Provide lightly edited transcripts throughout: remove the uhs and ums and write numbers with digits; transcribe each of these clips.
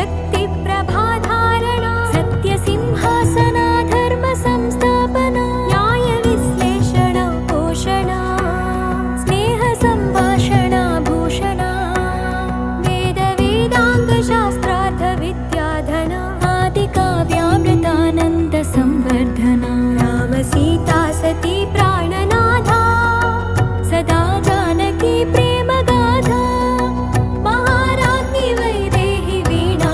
शक्ति प्रभाधारणा सत्यसिंहासना धर्म संस्थापना न्याय विश्लेषणा पोषणा स्नेह संभाषणा भूषणा वेद वेदांग शास्त्रार्थ विद्याधना आदि काव्यामृतानंद संवर्धना राम सीता सती प्राणनाथा सदा जानकी प्रेम गाथा महाराज्ञी वैदेही वीणा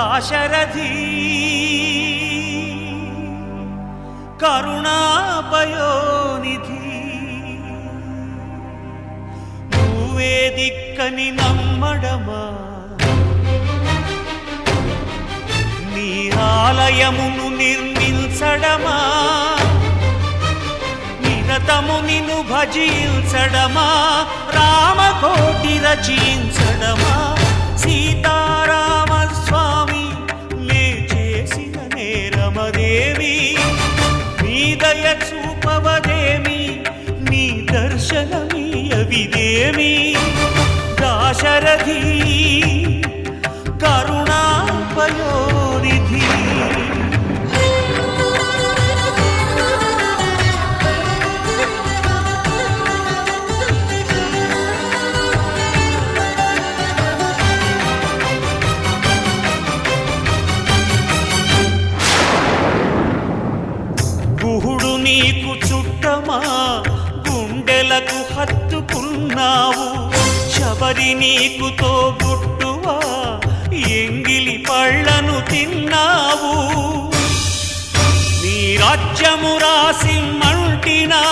దాశరథి కరుణాపయోనిధి నువ్వే దిక్కని నమ్మడమా నీ ఆలయమును నిర్మించడమా నిరతము నిన్ను భజించడమా రామకోటి రచించడమా సీతారామ స్వామి నే చేసిన నేరమదేవి నీ దయ చూపవదేమి నీ దర్శనమీయవిదేమి దాశరథి కరుణాపయోనిధి గుహుడు నీకు చుట్టమా గుండెలకు హత్తుకున్నావు శబరి నీకు తోబుట్టువా ఎంగిలి పళ్ళను తిన్నావు నీ రాజ్యము రాసి మంటినా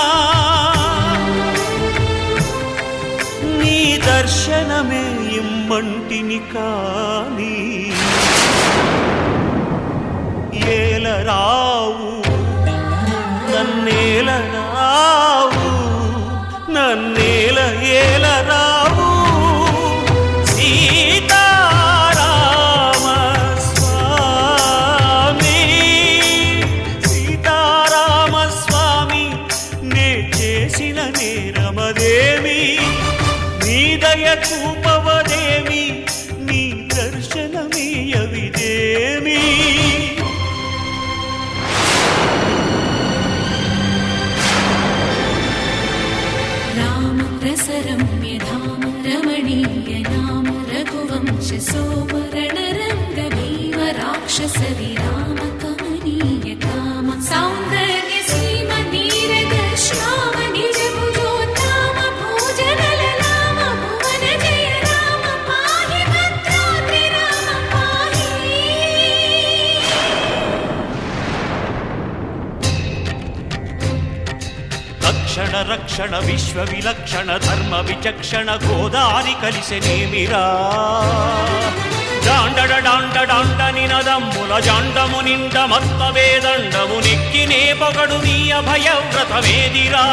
నీ దర్శనమే ఇమ్మంటిని కాని ఏలరావు నన్నేలరావు నన్నేల ఏలరావు సీతారామ స్వామి సీతారామ స్వామి నే చేసిన నేరమదేమి నీ దయ చూపవదేమి నీ దర్శనమీయవిదేమి रम्यधाम रमणीय नाम रघुवंश सोमरण रंग भीम राक्षस विराम कमनीय काम सौंदर्य सीम नीरद श्याम निज भुजोत्तम भोजन ललाम भुवन जय राम पाहि भद्राद्रि राम पाहि రక్షణ రక్షణ విశ్వ విలక్షణ ధర్మ విచక్షణ గోదారి కలిసెనేమిరా జాండడ డాండ డాండ నినదమ్ముల జాండము నిండ మత్త వేదండము నెక్కినే పొగడు నీ అభయవ్రతమేదిరా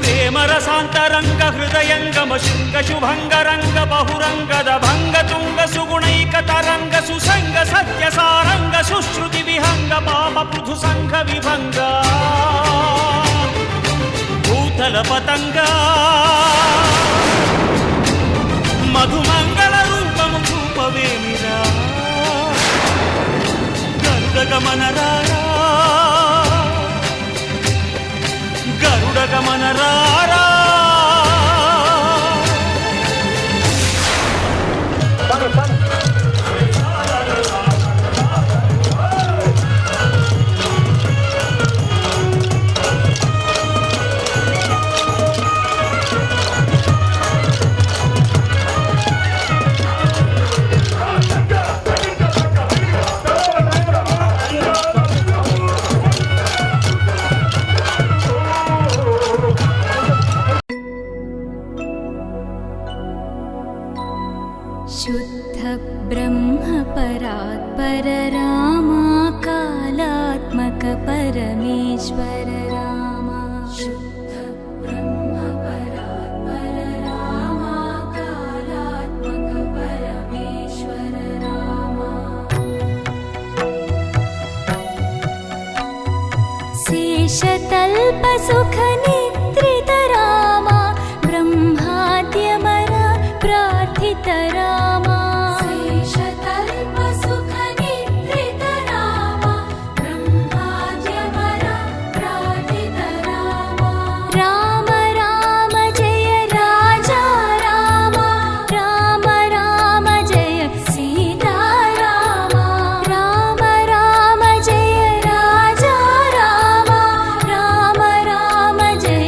ప్రేమ రసాంతరంగ హృదయంగమ శృంగ శుభంగరంగ బహురంగద భంగ తుంగ సుగుణైక తరంగ సుసంగ సత్య సారంగ సుశ్రుతి విహంగ పాప పృథు సంఘ విభంగ భూతల పతంగా మధుమంగళ రూపము చూపవేమిరా గరుడగమనరారా గరుడగమనరారా शुद्ध ब्रह्म परात्पर रामा कालात्मक परमेश्वर रामा शुद्ध ब्रह्म परात्पर रामा कालात्मक परमेश्वर रामा शेषतल्प सुख निद्रित रामा ब्रह्माद्यमर प्रार्थित रामा शेषतल्प सुख निद्रित रामा ब्रह्माद्यमर प्रार्थित रामा राम राम जय राजा रामा राम राम जय सीता रामा राम राम जय राजा रामा राम राम जय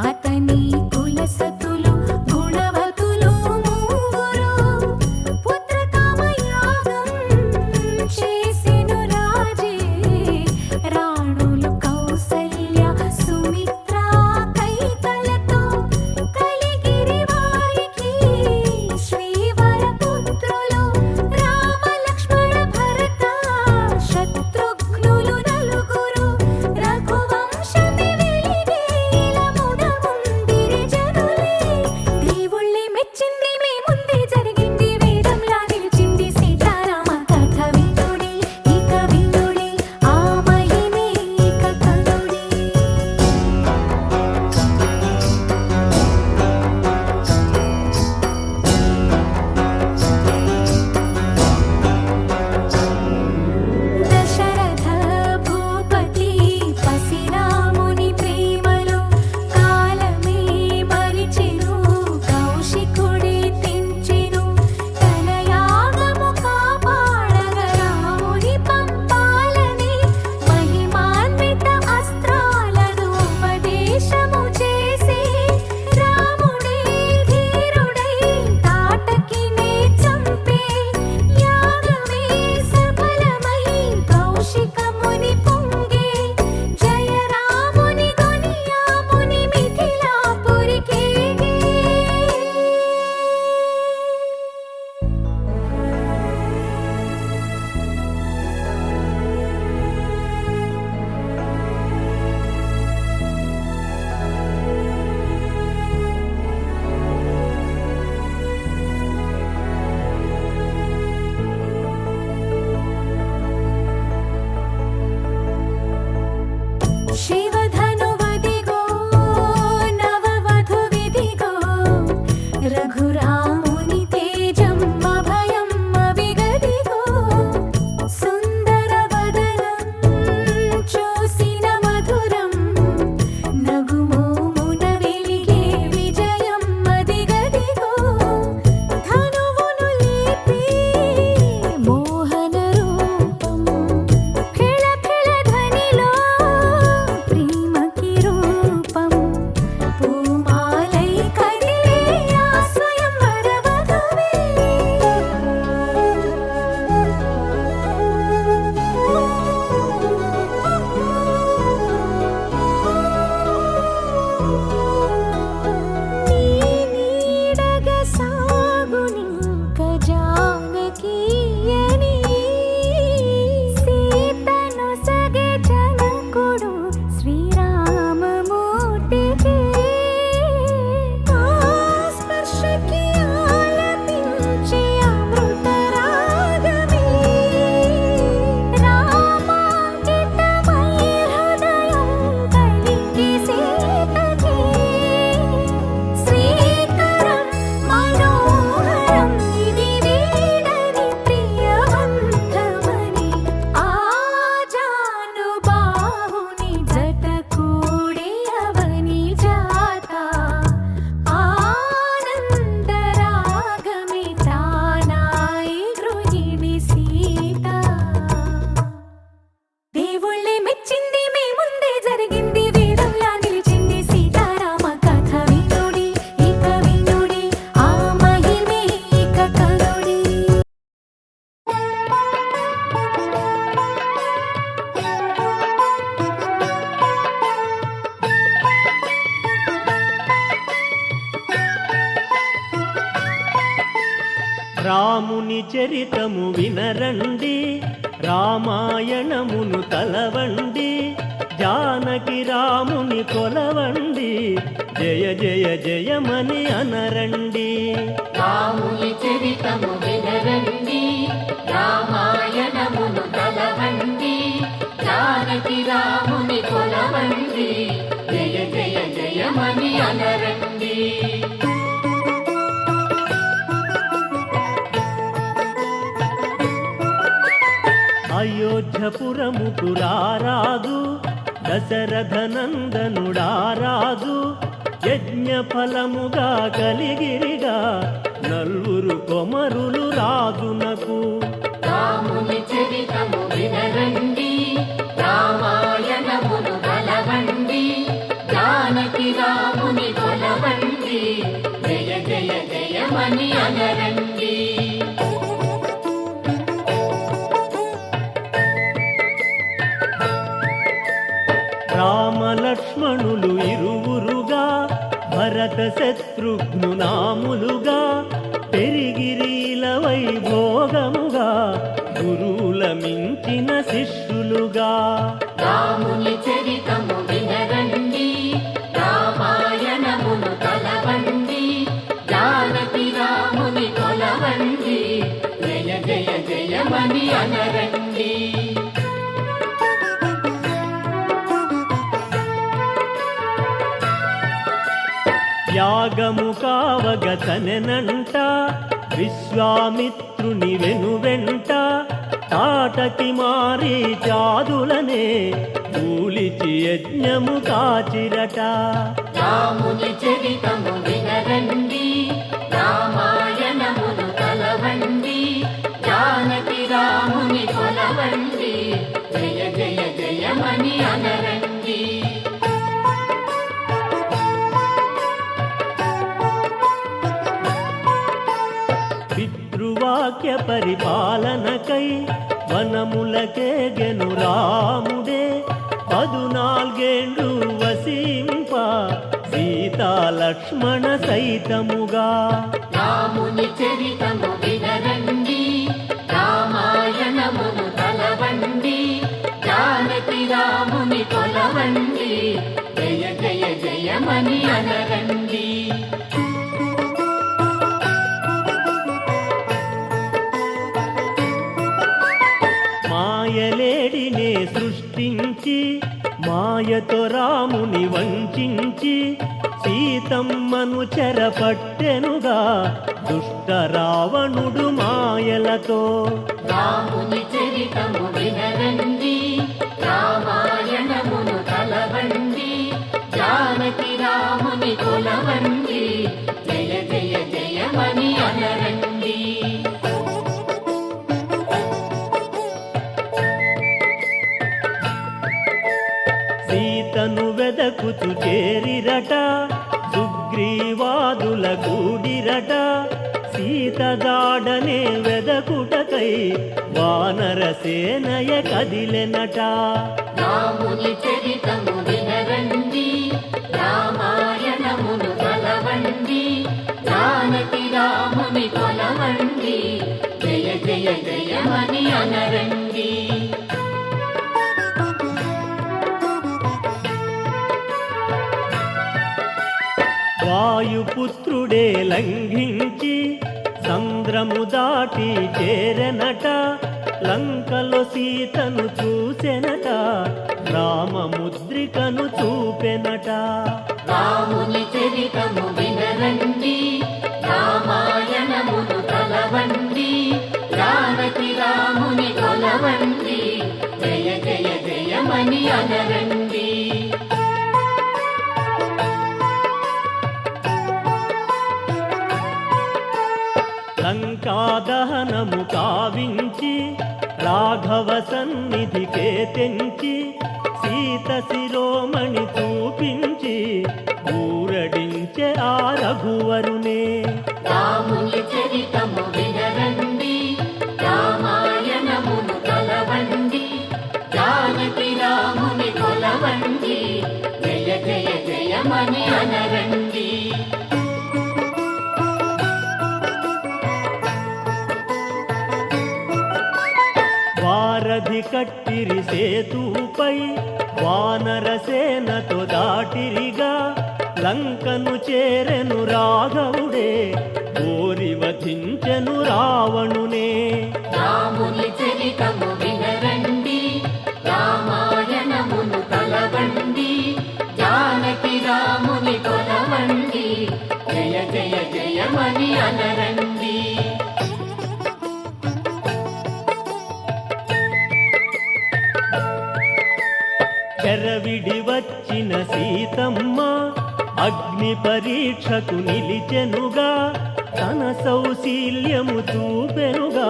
అతని కులసతులు గుణవతులు మూవురు పుత్రకామయాగం చేసెను రాజే రాణులు కౌసల్య సుమిత్ర కైకలతో కలిగిరి వారికి శ్రీవర పుత్రులు రామ లక్ష్మణ భరత శత్రుఘ్నులు నలుగురు రఘువంశమి వెలిగే ఇలముదముందిరి జనులే దేవుళ్ళే మెచ్చింది మీ ముందే జరిగింది వేదంలా నిలిచింది సీతారామ కథ వినుడి ఇక వినుడి ఆ మహిమే ఇక కనుడి దశరథ భూపతి పసిరాముని ప్రేమలో కాలమే మరిచెను కౌశికుడే తెంచెను తన యాగము కాపాడగ రాముని పంపాలని మహిమాన్విత అస్త్రాలను ఉపదేశము చేసి రాముడే ధీరుడై తాటకినే చంపే యాగమే సఫలమై కౌశికముని పొంగే జయ రాముని గొనియాముని మిథిలాపురికేగే శివధనువదిగో నవవధువిదిగో రఘురాముని తేజం అభయం అవిగదిగో సుందర వదనం చూసిన మధురం నగుమోమున వెలిగే విజయం అదిగదిగో ధనువును లేపి మోహన రూపం ఖిళ ఖిళ ధ్వనిలో ప్రేమకి రూపం పూమాలై కదిలే ఆ స్వయంవర వధువే నీ నీడగ సాగునింక జానకి అని సీతను సగే జనకుడు శ్రీరామమూర్తికి ఆ స్పర్శకి ఆలపించే అమృత రాగమే రామాంకితమై హృదయం కలిగి సీతకి శ్రీకరం మనోహరం ఇది వీడని ప్రియవంతమని ఆ జానుబాహుని జత కూడి అవని జాత ఆనందరాగమే తానాయి గృహిణి సీత దేవుళ్ళే మెచ్చింది మీ ముందే జరిగింది వేదంలా నిలిచింది సీతారామ కథ వినుడి ఇక వినుడి ఆ మహిమే ఇక కనుడి రాముని చరితము వినరండి రామాయణమును తలవండి జానకి రాముని కొలవండి జయ జయ జయమని అనరండి రాముని చరితము వినరండి రామాయణమును తలవండి జానకి రాముని కొలవండి జయ జయ జయమని అనరండి అయోధ్యపురముకు రారాదు దశరథనందనుడారాదు యజ్ఞ ఫలముగా కలిగిరిగా నల్వురు కొమరులు రాజునకు రాముని చరితము వినరండి రామాయణమును తలవండి జానకి రాముని అనరండి. రామలక్ష్మణులు ఇరువురుగా భరత శత్రుఘ్ను నాములుగా పెరిగిరీల వైభోగముగా గురువుల మించిన శిష్యులుగా రాముని చరితము వినరండి, రామాయణమును తలవండి, జానకి రాముని కొలవండి, జయ జయ జయమని అనరండి. యాగము కావగతనెనంట విశ్వామిత్రుని వెనువెంట తాటకి మారి చాదులనే కూలిచి యజ్ఞము కాచిరట. రాముని చరితము వినరండి, రామాయణమును తలవండి, జానకి రాముని కొలవండి, జయ జయ జయమని అనరండి. పితృవాక్య పరిపాలనకై వనములకే గెను రాముడే 14 వసింప సీతా లక్ష్మణ సైతముగా. రాముని చరితము వినరండి, రామాయణమును తలవండి, జానకి రాముని కొలవండి, జయ జయ జయమని అనరండి. మాయలేడినే సృష్టించి మాయతో రాముని వంచించి సీతమ్మను చెరపట్టెనుగా దుష్ట రావణుడు మాయలతో. రాముని చరితము వినరండి, రామాయణమును తలవండి, జానకి రాముని కొలవండి, జయ జయ జయమని అనరండి. సీతను వెదకుచు చేరిరట సుగ్రీవాదుల కూడిరట సీత జాడనే వెదకుటకై వానర సేనయ కదిలెనట. రాముని చరితము వినరండి, రామాయణమును తలవండి, జానకి రాముని కొలవండి, జయ జయ జయమని అనరండి. వాయుపుత్రుడే లంఘించి సంద్రము దాటి చేరెనట లంకలో సీతను చూసెనట రామముద్రికను చూపెనట. రాముని చరితము వినరండి, రామాయణమును తలవండి, జానకి రాముని కొలవండి, జయ జయ జయమని అనరండి. లంకాదహనము కావించి రాఘవ సన్నిధికే తెంచి సీత శిరోమణి చూపించి ఊరడించే ఆ రఘువరునే. రాముని చరితము వినరండి, రామాయణమును తలవండి, జానకి రాముని కొలవండి, జయ జయ జయమని అనరండి. వారధి కట్టిరి సేతుపై వానర సేనతో దాటిరిగా లంకను చేరెను రాఘవుడే కోరి వధించెను రావణునే. రాముని చరితము వినరండి, రామాయణమును తలవండి, జానకి రాముని కొలవండి, జయ జయ జయమని అనరండి. చెరవిడి వచ్చిన సీతమ్మ అగ్ని పరీక్షకు నిలిచెనుగా తన సౌశీల్యము చూపెనుగా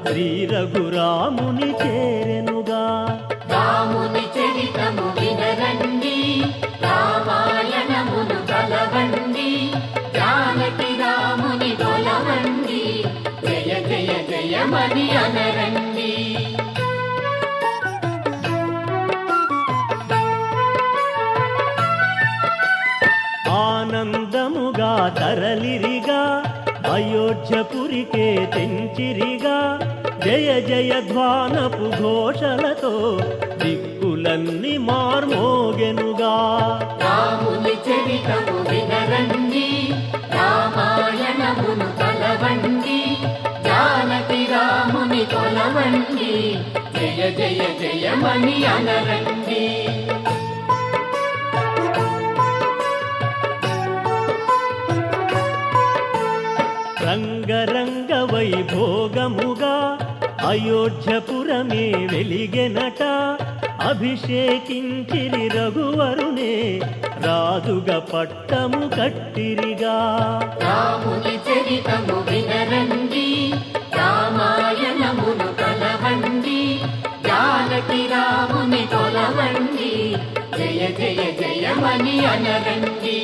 శ్రీ రఘురాముని చేరెనుగా. రాముని చరితము వినరండి, రామాయణమును తలవండి, జానకి రాముని కొలవండి, జయమని అనరండి. ఆనందముగా తరలిరిగా అయోధ్యపురికే తెంచిరిగా జయ జయ ధ్వానపు ఘోషలతో దిక్కులన్నీ మార్మోగెనుగా. రాముని చరితము వినరండి, రామాయణమును తలవండి, జానకి రాముని కొలవండి, జయ జయ జయమని అనరండి. రంగరంగ వైభోగముగా అయోధ్యపురమే వెలిగెనట. అభిషేకించిరి రఘువరునే రాజుగా పట్టము కట్టిరిగా. రాముని చరితము వినరండి, రామాయణమును తలవండి, జానకి రాముని కొలవండి, జయ జయ జయమని అనరండి.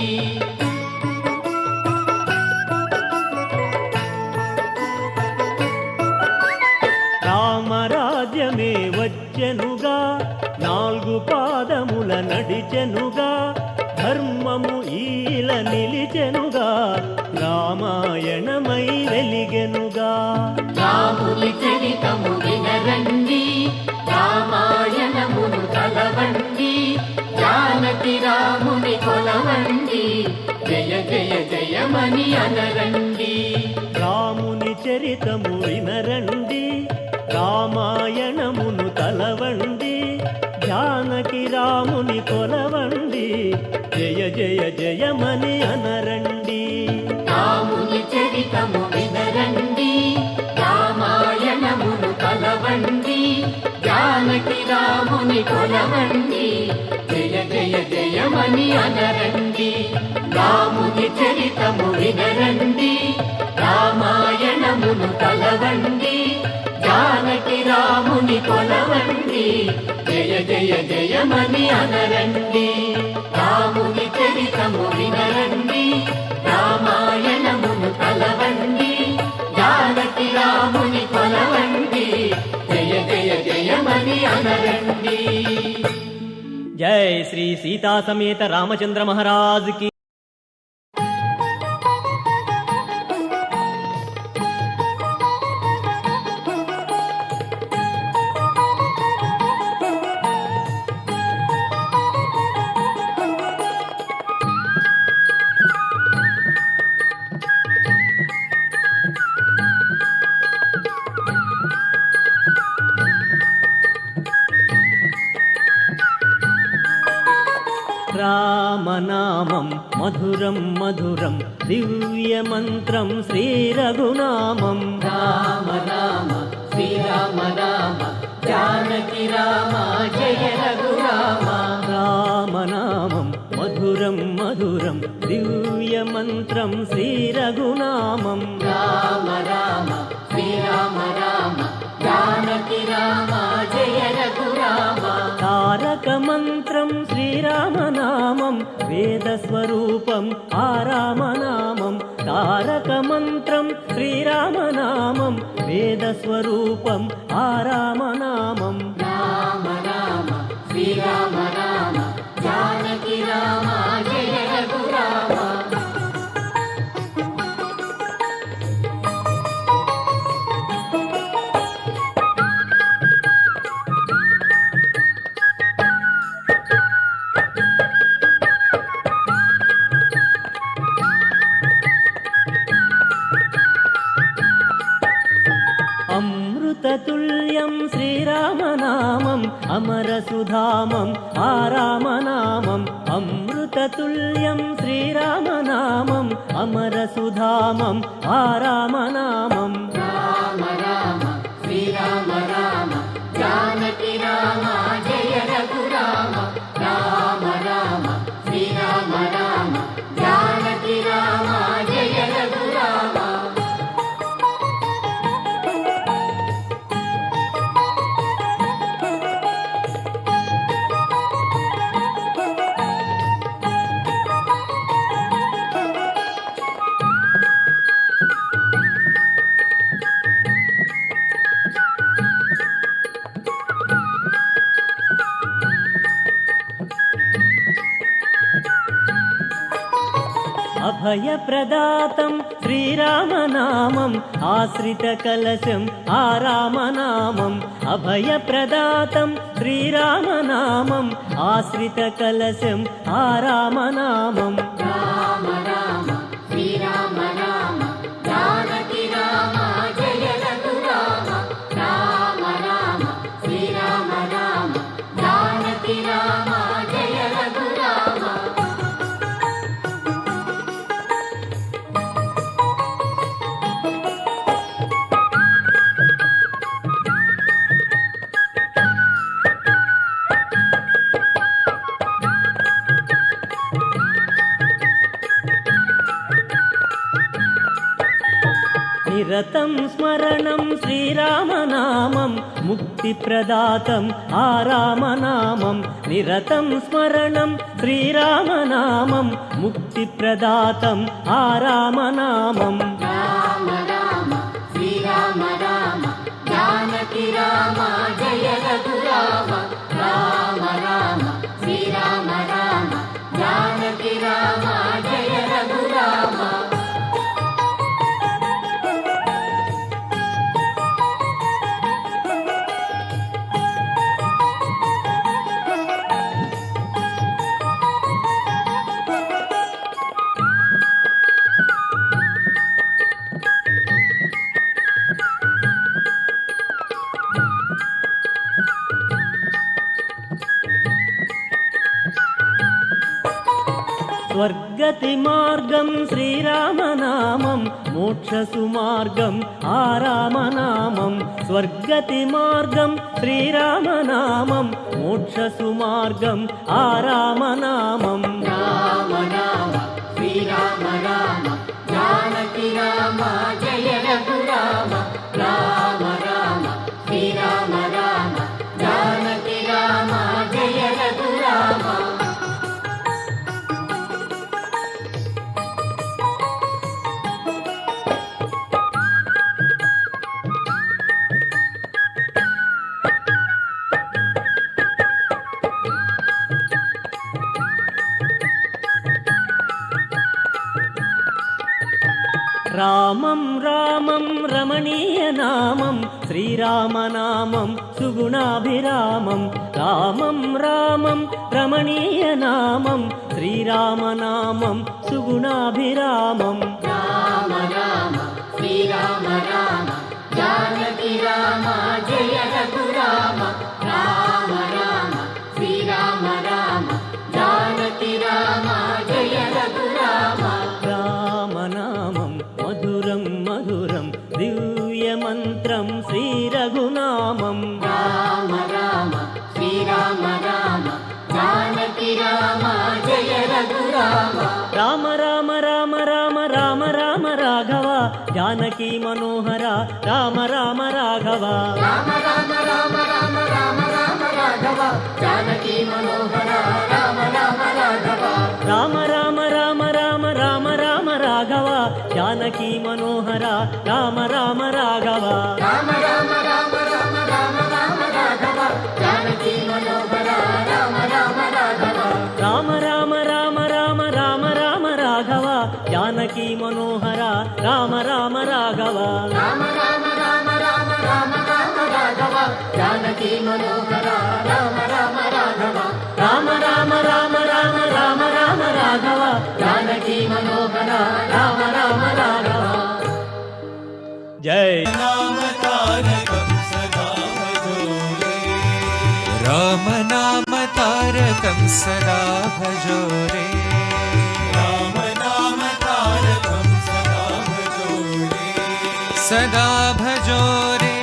రామరాజ్యమే వచ్చెనుగా, నాలుగు పాదముల నడిచెనుగా, ధర్మము ఈల నిలిచెనుగా, రామాయణమై వెలిగెనుగా. రాముని చరితము వినరండి, రామాయణమును తలవండి, జానకి రాముని కొలవండి, జయ జయ జయమని అనరండి. రాముని చరితము వినరండి, రామాయణమును తలవండి, జానకి రాముని కొలవండి, జయ జయ జయమని అనరండి. రాముని చరితము వినరండి, రామాయణమును తలవండి, జానకి రాముని కొలవండి, జయ జయ జయమని అనరండి. రాముని చరితము వినరండి, రామాయణమును తలవండి, జానకి రాముని కొలవండి, జయ జయ జయమని అనరండి. రాముని చరితము వినరండి, రామాయణమును తలవండి, జానకి రాముని కొలవండి, జయ జయ జయమని అనరండి. జై శ్రీ సీతా సమేత రామచంద్ర మహారాజ్ కి. రామనామం మధురం మధురం దివ్యమంత్రం శ్రీరఘునామం. రామ రామ శ్రీరామ రామ జానకి రామ జయ రఘురామ. రామనామం మధురం మధురం దివ్యమంత్రం శ్రీరఘునామం. రామ రామ శ్రీరామ రామ జానకి రామ జయ రఘురామ. తారక మంత్రం శ్రీరామనామం వేదస్వరూపం ఆరామనామం. తారక మంత్రం శ్రీరామనామం వేదస్వరూపం ఆరామనామం. రామ రామ శ్రీరామ రామ జానకి రామ జయ రఘురామ. అమృతతుల్యం శ్రీరామనామం అమరసుధామం ఆరామనామం. అమృతతుల్యం శ్రీరామనామం అమరసుధామం ఆరామనామం. రామ రామ శ్రీరామ రామ జానకి రామ జయ రఘురామ. రామ రామ శ్రీరామ రామ జానకి రామ జయ రఘురామ. అభయప్రదాతం శ్రీరామనామం ఆశ్రితకలశం ఆరామనామం అభయప్రదాతం శ్రీరామనామం ఆశ్రితకలశం ఆరామనామం రామ రామ శ్రీరామ రామ జానకి రామ జయ రఘురామ రామ రామ శ్రీరామ రామ జానకి రామ జయ రఘురామ నిరతం స్మరణం శ్రీరామనామం ముక్తిప్రదాతం ఆరామనామం నిరతం స్మరణం శ్రీరామనామం ముక్తిప్రదాతం ఆరామనామం రామ రామ శ్రీరామ రామ జానకి రామ జయ రఘురామ రామ రామ శ్రీరామ రామ జానకి రామ జయ రఘురామ స్వర్గతి మార్గం శ్రీరామనామం మోక్షసుమార్గం ఆరామనామం స్వర్గతి మార్గం శ్రీరామనామం మోక్షసుమార్గం ఆరామనామం రామ రామ శ్రీరామ రామ జానకి రామ జయ రఘురామ రామ రామ శ్రీరామ రామ జానకి రామ జయ రఘురామ రామం రామం రమణీయనామం శ్రీరామనామం సుగుణాభిరామం రామం రామం రమణీయనామం శ్రీరామనామం సుగుణాభిరామం రామ రామ శ్రీరామ రామ జానకి రామ జయ రఘురామ రామ రామ శ్రీరామ రామ జానకి రామ జయ రఘురామ రామనామం మధురం మధురం దివ్యమంత్రం శ్రీరఘునామం రామ రామ శ్రీరామ రామ జానకి రామ జయ రఘురామ రామ రామ రామ రామ రామ రామ రాఘవ జానకి మనోహర రామ రామ రాఘవ రామ రామ రామ రామ రామ రామ రాఘవ జానకి మనోహర రామ రామ రాఘవ రామ రామ రామ రామ రామ రామ రాఘవ జానకి మనోహర రామ రామ రాఘవ రామ రామ రామ రామ రామ రామ రాఘవ జానకి మనోహర రామ రామ రాఘవ రామ రామ రామ రామ రామ రామ రాఘవ జానకి మనోహర రామ రామ రాఘవ రామ రామ రామ రామ రామ రామ రాఘవ జానకి మనోహర రామ రామ రాఘవ రామ రామ రామ రామ రామ రామ రాఘవ జానకి మనోహర రామ రామ రాఘవ జై राम तारकं सदा भजोरे राम नाम तारकं सदा भजोरे राम नाम तारकं सदा भजोरे सदा भजोरे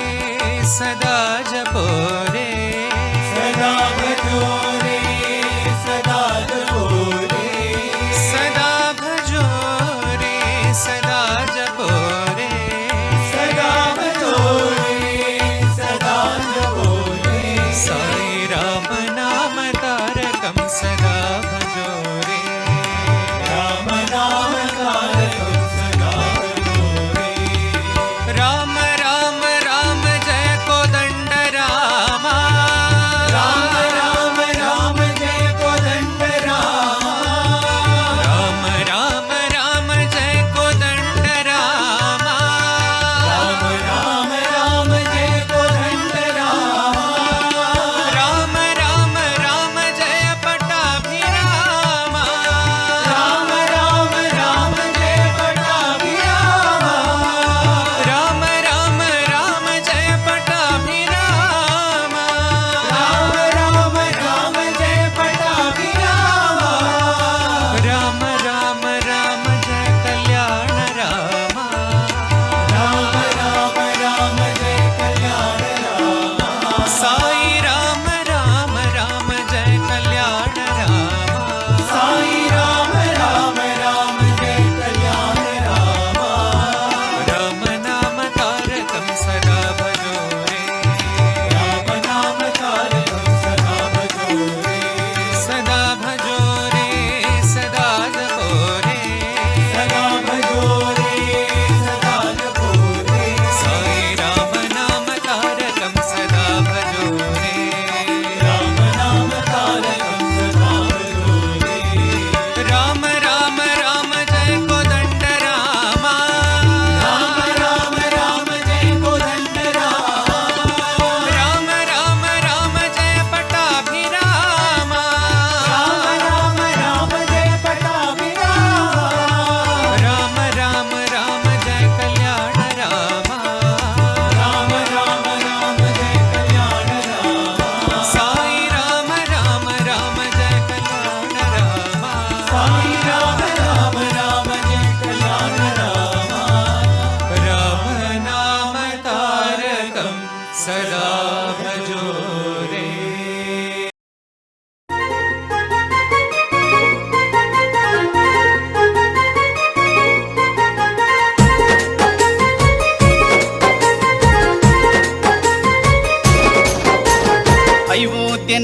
सदा जपोरे सदा भजोरे सदा जपोरे सदा भजोरे सदा जपोरे सदा भजोरे सदा जपोरे साई राम नाम तारकं सदा भजोरे राम नाम तारकं सदा भजोरे राम राम राम जय कोदंड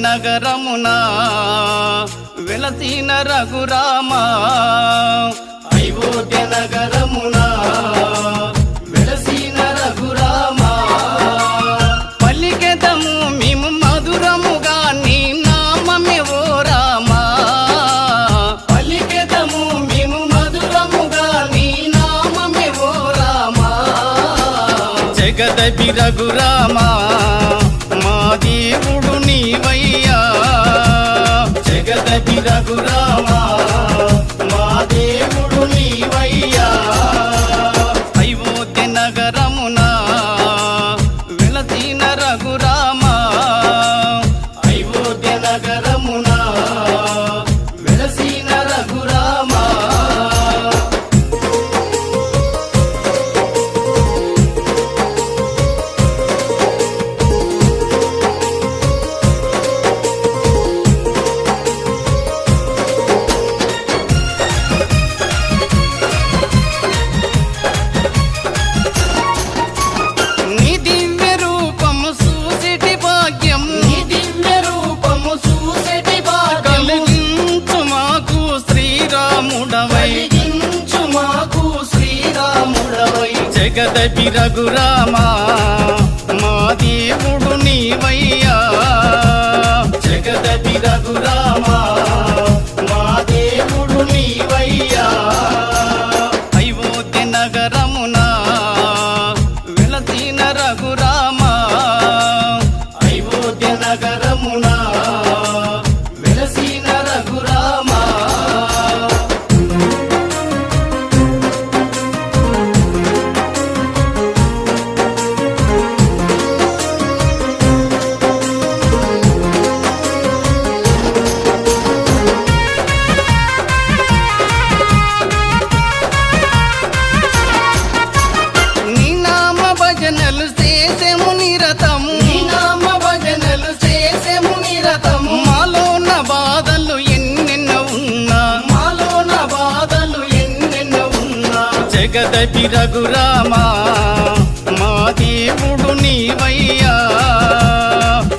నగరమున వెలసిన రఘురామ అయోధ్య నగరమున వెలసిన రఘురామ పలికెదము మేము మధురముగా నీ నామమే ఓ రామ పలికెదము మేము మధురముగా నీ నామమే ఓ రామ జగదపి రఘురామ మా దేవుడు నీవయ్యా జగదపి రఘురామ మా దేవుడు నీవయ్యా అయోధ్య నగరమున వెలసిన రఘురామ అయోధ్య నగరమున వెలసిన రఘురామ నీ దివ్య రూపము చూసేటి భాగ్యం నీ దివ్య రూపము చూసేటి భాగ్యం కలిగించు మాకు శ్రీరాముడవై కలిగించు మాకు శ్రీరాముడవై జగదపి రఘురామ మా దేవుడు నీవయ్యా జగదపి రఘురామ మా దేవుడు నీవయ్యా అయోధ్య నగరమున వెలసిన రఘురామ అయోధ్య నగరమున వెలసిన రఘురామ నీ నామ భజనలు చేసేము నిరతము నీ నామ భజనలు చేసేము నిరతము మాలోన బాధలు ఎన్నెన్నో ఉన్నా మాలోన బాధలు ఎన్నెన్నో ఉన్నా జగదపి రఘురామ మా దేవుడు నీవయ్యా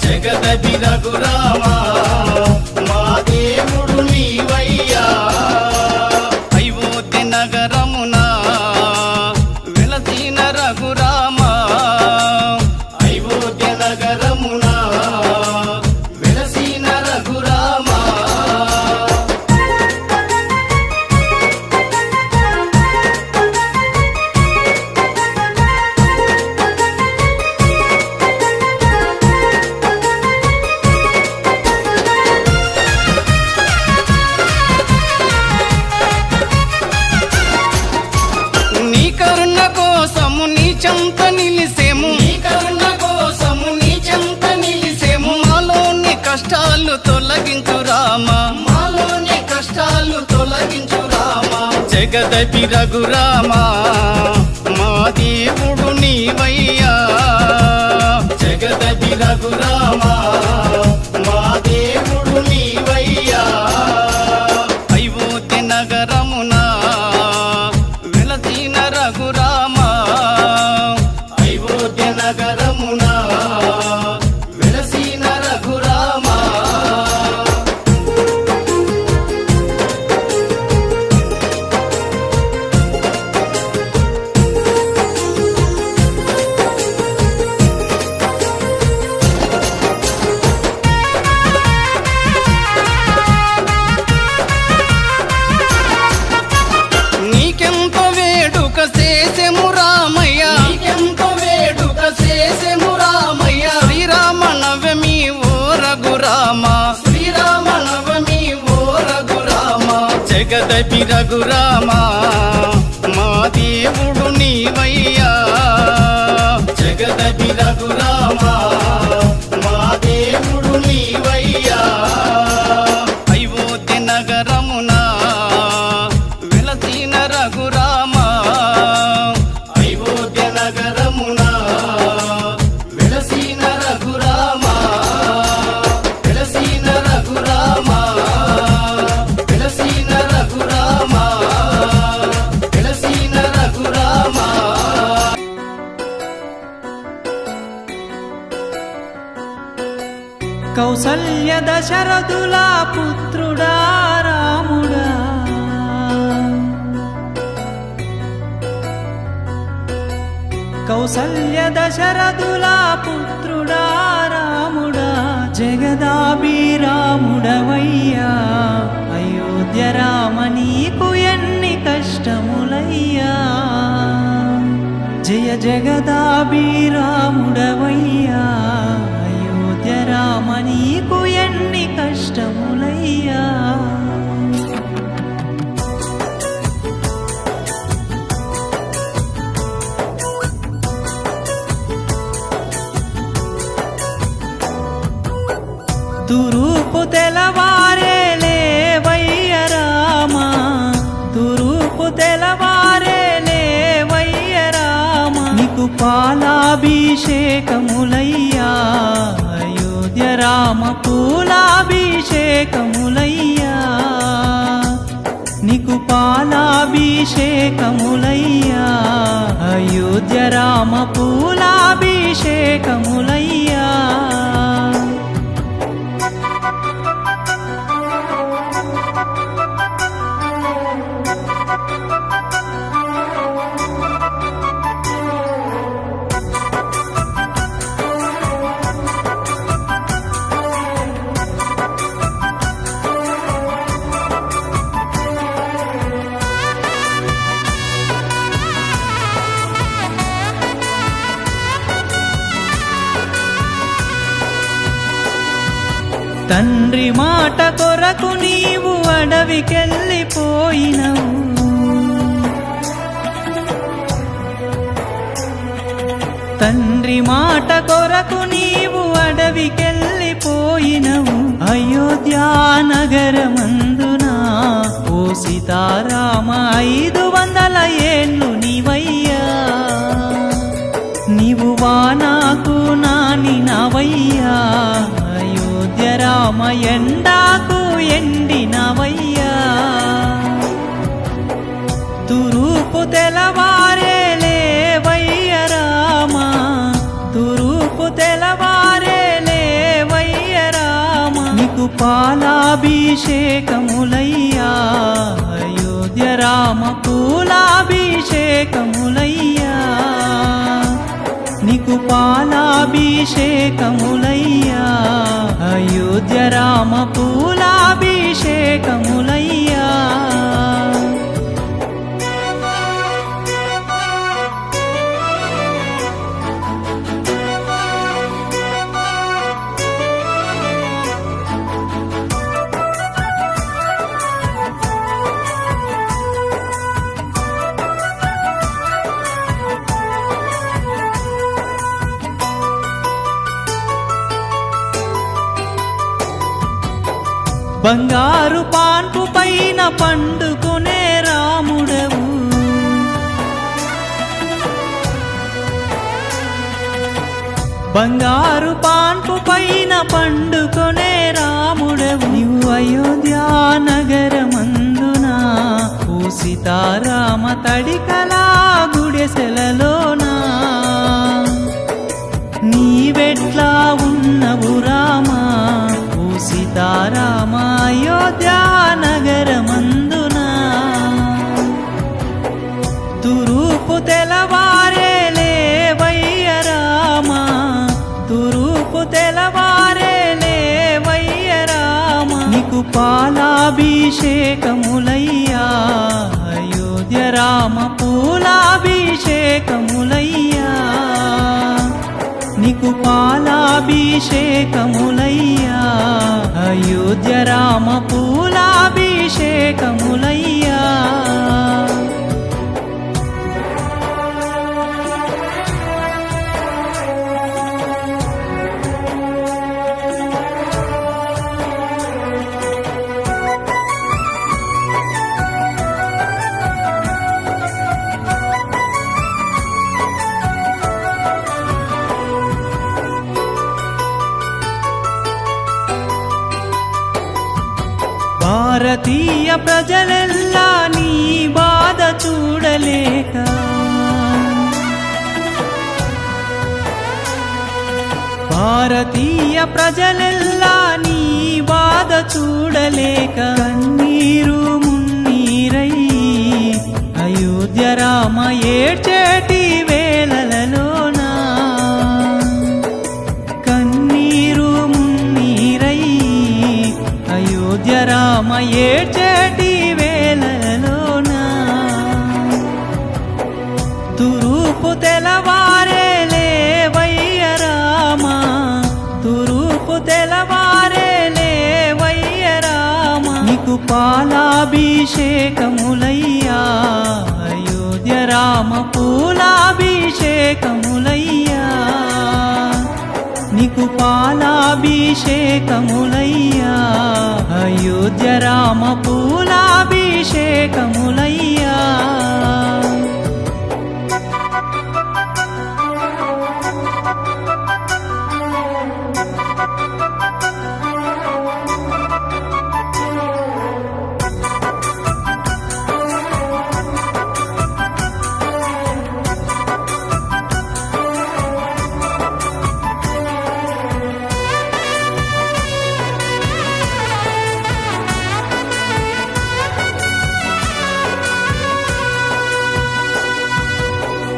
జగదపి రఘురామ మా దేవుడు నీవయ్యా అయోధ్య నగరమున వెలసిన రఘురామ అయోధ్య నగరమున వెలసిన రఘురామ నీ కరుణ కోసము నీ చెంత నిలిసేము నీ కరుణ కోసము నీ చెంత నిలిసేము మాలోని కష్టాలు తొలగించు రామ మాలోని కష్టాలు తొలగించు రామ జగదపి రఘురామ మా దేవుడు నీవయ్యా జగదపి రఘురామ మా దేవుడు నీవయ్యా అయోధ్య నగరమున వెలసిన రఘురామ అయోధ్య నగరమున వెలసిన రఘురామ నీకెంత వేడుక చేసెము రామయ్య నీకెంత వేడుక చేసెము రామయ్య శ్రీరామ నవమి ఓ రఘురామ శ్రీరామ నవమి ఓ రఘురామ జగదపి రఘురామ మా దేవుడు నీవయ్యా జగదపి రఘురామ మా దేవుడు నీవయ్యా అయోధ్య నగరమున వెలసిన రఘురామ అయోధ్య నగరమున వెలసిన రఘురామ వెలసిన రఘురామ వెలసిన రఘురామ వెలసిన రఘురామ కౌసల్య దశరథుల పుత్రుడా రాముడా కౌసల్య దశరథుల పుత్రుడా రాముడా జగదాభిరాముడవయ్యా అయోధ్య రామ నీకు ఎన్ని కష్టములయ్యా జయ జగదాభిరాముడవయ్యా అయోధ్య రామ నీకు ఎన్ని కష్టములయ్యా తూర్పు తెలవారే లేవయ్య రామ తూర్పు తెలవారే లేవయ్య రామ నీకు పాలాభిషేకములయ్యా అయోధ్య రామ పూలాభిషేకములయ్యా నీకు పాలాభిషేకములయ్యా అయోధ్య రామ పూలాభిషేకములయ్యా తండ్రి మాట కొరకు నీవు అడవికెళ్ళిపోయినవు తండ్రి మాట కొరకు నీవు అడవికెళ్ళిపోయినవు అయోధ్యా నగరమందున ఓ సీతారామ 500 ఏళ్ళు నీవయ్యా నీవు వానాకు నానినవయ్యా అయోధ్య రామ ఎండాకు ఎండినవయ్యా తూర్పు తెలవారే లేవయ్య రామ తూర్పు తెలవారే లేవయ్య రామ నీకు పాలాభిషేకములయ్యా అయోధ్య రామ పూలాభిషేకములయ్యా నీకు పాలాభిషేకములయ్యా అయోధ్య రామ పూలాభిషేకములయ్యా బంగారు పాన్పు పైన పండుకునే రాముడవు బంగారు పాన్పు పైన పండుకునే రాముడవు నీవు అయోధ్యా నగరమందున ఓ సీతారామ తడికలా గుడిసెలలోనా నీవెట్లా ఉన్నవు రామా సీతారామ అయోధ్యా నగరమందున తూర్పు తెలవారే లేవయ్య రామ తూర్పు తెలవారే లేవయ్య రామ నీకు పాలాభిషేకములయ్యా అయోధ్య రామ పూలాభిషేకములయ్యా నీకు పాలాభిషేకములయ్యా అయోధ్య రామ పూలాభిషేకములయ్యా భారతీయ ప్రజలెల్లా నీ బాధ చూడలేక భారతీయ ప్రజలెల్లా బాధ చూడలేక కన్నీరు మున్నీరై అయోధ్య రామ ఏడ్చేటి వేళలలోనా కన్నీరు మున్నీరై అయోధ్య రామ ఏడ్చేటి వేళలలోనా తూర్పు తెలవారే లేవయ్య రామా తూర్పు తెలవారే లేవయ్య రామా నీకు పాలాభిషేకములయ్యా అయోధ్య రామ పూలాభిషేకములయ్యా నీకు పాలాభిషేకములయ్యా అయోధ్య రామ పూలాభిషేకములయ్యా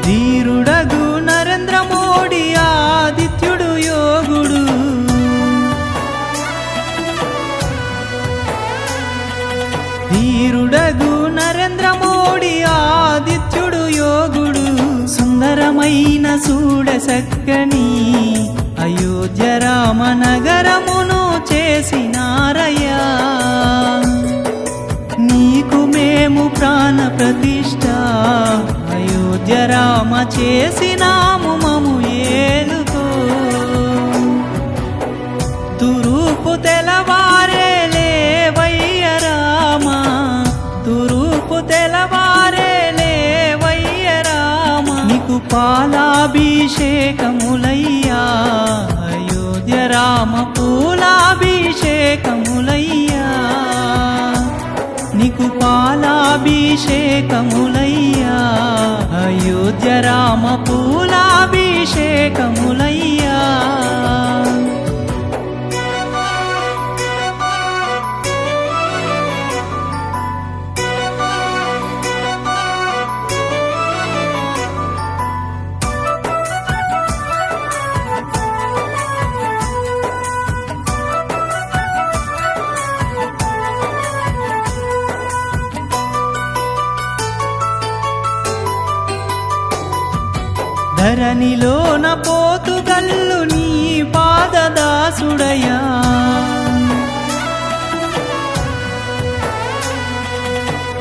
ధీరుడగు నరేంద్ర మోడీ ఆదిత్యుడు యోగుడు ధీరుడగు నరేంద్ర మోడీ ఆదిత్యుడు యోగుడు సుందరమైన చూడసక్కని అయోధ్య రామ నగరమును చేసినారయ్యా నీకు మేము ప్రాణ ప్రతిష్ఠ అయోధ్య రామ చేసినాము మము ఏలుకో తూర్పు తెలవారే లేవయ్య రామా తూర్పు తెలవారే లేవయ్య రామా నీకు పాలాభిషేకములయ్యా అయోధ్య రామ పూలాభిషేకములయ్యా నీకు పాలాభిషేకములయ్యా అయోధ్య రామ పూలాభిషేకములయ్యా ధరణిలోన పోతుగల్లు నీ పాదదాసుడయా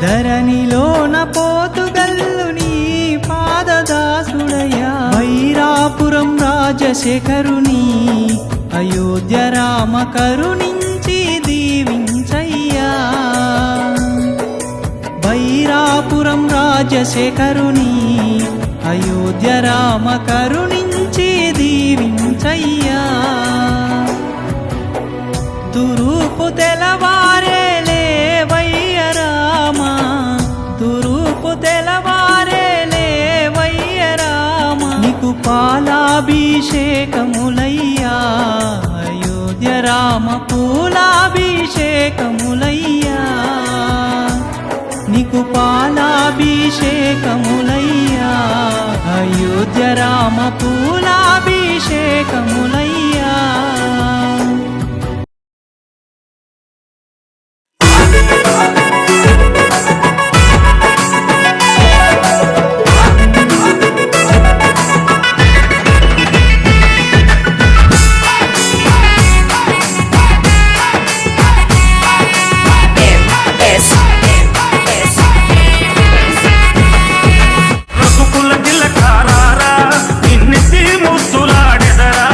ధరణిలోన పోతుగల్లు నీ పాదదాసుడయా వైరాపురం రాజశేఖరుని అయోధ్య రామ కరుణించి దీవించయ్యా వైరాపురం రాజశేఖరుని అయోధ్య రామ కరుణించి దీవించయ్యా తూర్పు తెలవారే లేవయ్య రామా తూర్పు తెలవారే లేవయ్య రామా నీకు పాలాభిషేకములయ్యా అయోధ్య రామ పూలాభిషేకములయ్యా నీకు పాలాభిషేకములయ్యా అయోధ్య రామ పూలాభిషేకములయ్యా రఘుకుల తిలకారారా నిన్నెత్తి ముద్దులాడెదరా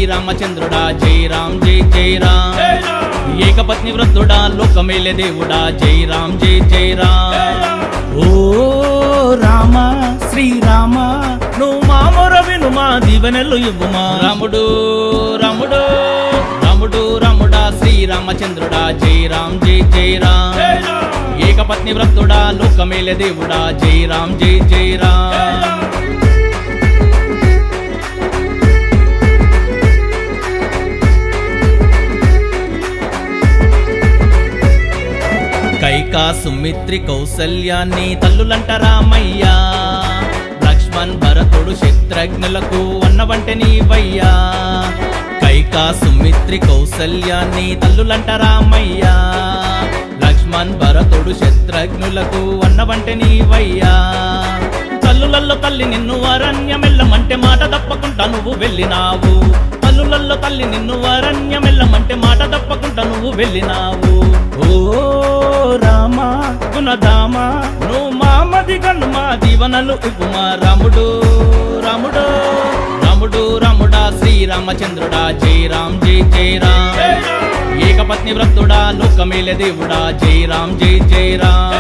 శ్రీరామచంద్రుడా జై రామ్ జై జై రామ్ ఏకపత్ని వృద్ధుడా లోకమేలే దేవుడా జై రామ్ జై జై రామ్ ఓ రామ శ్రీరామ నువ్వు మా మొర విను మా దీవెనలు ఇవ్వుమా రాముడు రాముడు రాముడు రాముడా శ్రీరామచంద్రుడా జై రామ్ జై జై రామ్ ఏకపత్ని వృద్ధుడా లోకమేలే దేవుడా జై రామ్ జై జై రామ్ కైకా సుమిత్రి కౌసల్యాన్ని తల్లులంట రామయ్యా లక్ష్మణ్ భరతుడు శత్రుఘ్నులకు అన్నవంటే నీవయ్యా కైకా సుమిత్రి కౌసల్యాన్ని తల్లులంట రామయ్యా లక్ష్మణ్ భరతుడు శత్రుఘ్నులకు అన్నవంటే నీవయ్యా తల్లులల్లో తల్లి నిన్ను అరణ్యమెల్లమంటే మాట తప్పకుండా నువ్వు వెళ్ళినావు తల్లులల్లో తల్లి నిన్ను అరణ్యమెల్లమంటే మాట తప్పకుండా నువ్వు వెళ్ళినావు ఓ రామ గుణధామ నువ్వు మామది కన్ను మా దీవనలు ఇవ్వుమా రాముడు రాముడు రాముడు రాముడా శ్రీరామచంద్రుడా జై రామ్ జై జై రామ్ ఏకపత్ని వృద్ధుడా లోకమేలే దేవుడా జై రామ్ జై జై రామ్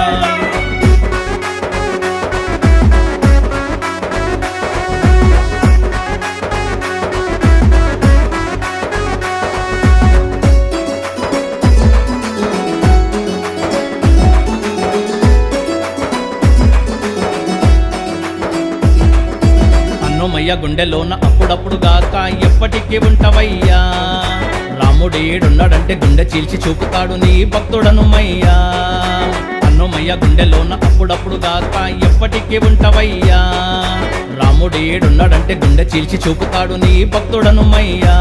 అన్నమయ్య గుండెలోన అప్పుడప్పుడు గాక ఎప్పటికీ ఉంటవయ్యా రాముడేడున్నాడంటే గుండె చీల్చి చూపుతాడు నీ భక్తుడనుమయ్యా అన్నమయ్య గుండెలోన అప్పుడప్పుడు గాక ఎప్పటికీ ఉంటవయ్యా రాముడేడున్నాడంటే గుండె చీల్చి చూపుతాడు నీ భక్తుడనుమయ్యా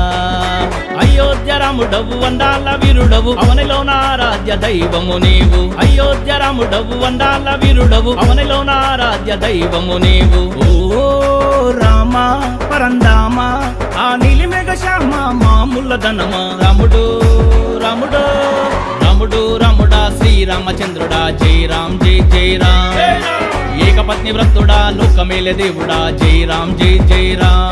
అయోధ్య రాముడవు వండాల వీరుడవు అవనిలోన ఆరాధ్య దైవము నీవు అయోధ్య రాముడవు వండాల వీరుడవు అవనిలోన ఆరాధ్య దైవము నీవు ఓ రామ పరందామ ఆ నీలిమేఘ శ్యామ మాముల్లదనమా రాముడు రాముడు రాముడు రాముడా శ్రీరామచంద్రుడా జై రామ్ జై జై రామ్ ఏకపత్ని వృద్ధుడా లోకమేలే దేవుడా జై రామ్ జై జై రామ్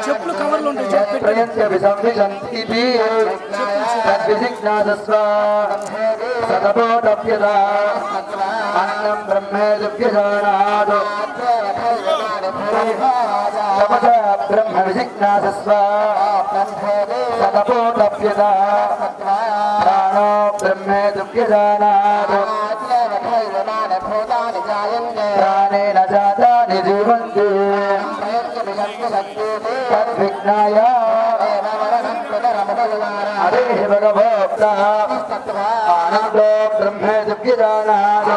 చెప్పులు కవర్లు ఉంటాయి అన్నం బ్రహ్మేభ్యజానాదు బ్రహ్మ విజిజ్ఞాసస్వ సతపోతప్యత ప్రాణో బ్రహ్మేభ్యజానాదు ప్రాణేన జాతాని జీవంతి తద్విజ్ఞాయ హరే భగవోక్త ఆనందో బ్రహ్మేభ్యజానాదు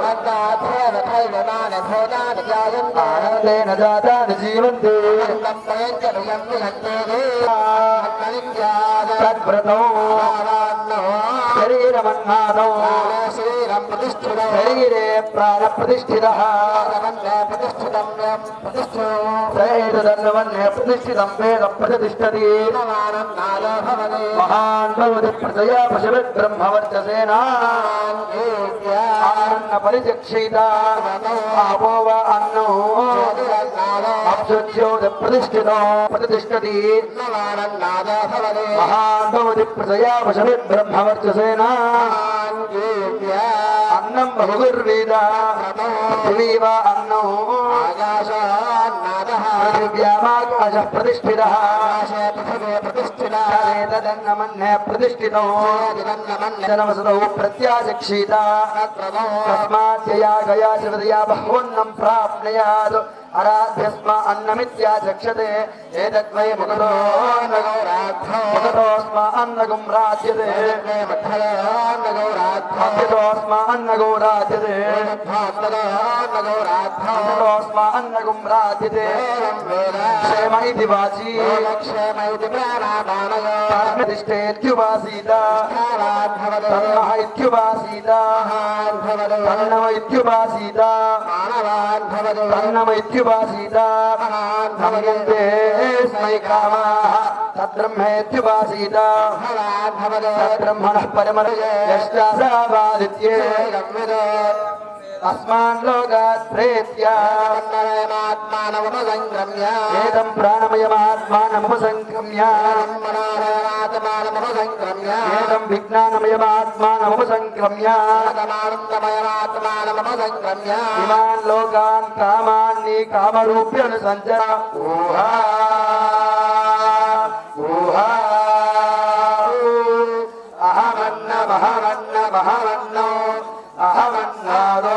ఆనందేన జాతాని జీవంతి తద్వ్రతో శరీరమన్నాదో శరీరే ప్రాణ ప్రతిష్ఠిత ఏతదన్నవన్నే ప్రతిష్ఠితం వేద ప్రతిష్టతి మహాన్ భవతి ప్రజయా పశుభిర్ బ్రహ్మవర్చసేనా అన్న పరిచక్షిత ఆపో వా అన్నో అప్సుచ్యోద ప్రతిష్ఠితో ప్రతిష్టతి మహాన్ భవతి ప్రజయా పశుభిర్ బ్రహ్మవర్చసేనా అన్నం బహుర్వేద పృథివీవ అన్నో పృథివ్యామాకాశ ప్రతిష్ఠిత తదన్నమన్య ప్రతిష్ఠితో జనమసతో ప్రత్యాశక్షిత తస్మాద్యయా గయా శివదయా బహువన్నం ప్రాప్నుయాత్ అరాధ్యస్మ అన్నమిత్యాచక్షతే ఏతద్వై ముఖతోస్మ అన్నగం రాజ్యతే మధ్యతోస్మ అన్నగో రాజ్యతే మధ్యతోస్మ అన్నగం రాజ్యతే క్షేమ ఇది వాచి తిష్టేత్యుపాసీత తన్నః ఇత్యుపాసీత తన్నమ ఇత్యుపాసీత తన్నమ ఇత్యుపాసీత నమ్యంతే స్మై కామాః తద్బ్రహ్మేత్యుపాసీత తద్బ్రహ్మణః పరమరయశ్చాసావాదిత్యే अस्मान् लोकात् प्रेत्य एतं प्राणमयमात्मानमुपसङ्क्रम्य एतं विज्ञानमयमात्मानमुपसङ्क्रम्य इमान् लोकान् कामान्नि कामरूप्यनुसञ्चर ऊहा ऊहा अहमन्नमहमन्नमहमन्नो अहमन्नादो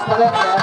Gracias.